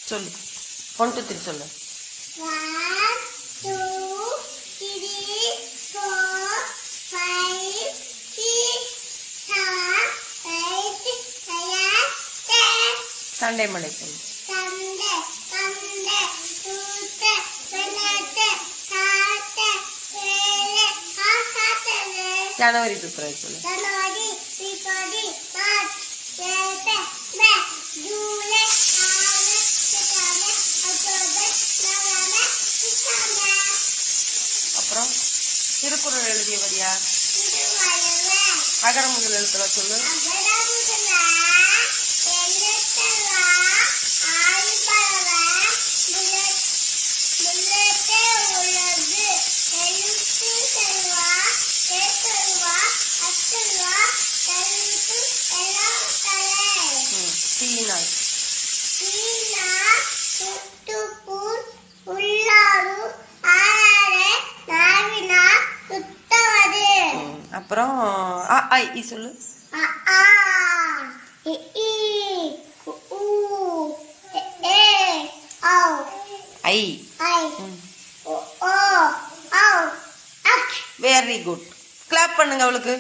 சொல்லு 1 2 3 சொல்லு 1 2 3 4 5 6 7 8 9 Sunday Monday சொல்லு Sunday Tuesday Wednesday Thursday Friday Saturday ஜனவரி பிப்ரவரி சொல்லு January February March April May July August September October November December அப்புறம் திருக்குறள் எழுதியவர் யார் திருவள்ளுவர் அகர முதல் எழுத்துல சொல்லு சீனாய் அப்புறம் அ ஐ இ சொல்லு ஐ வெரி குட் கிளாப் பண்ணுங்க அவளுக்கு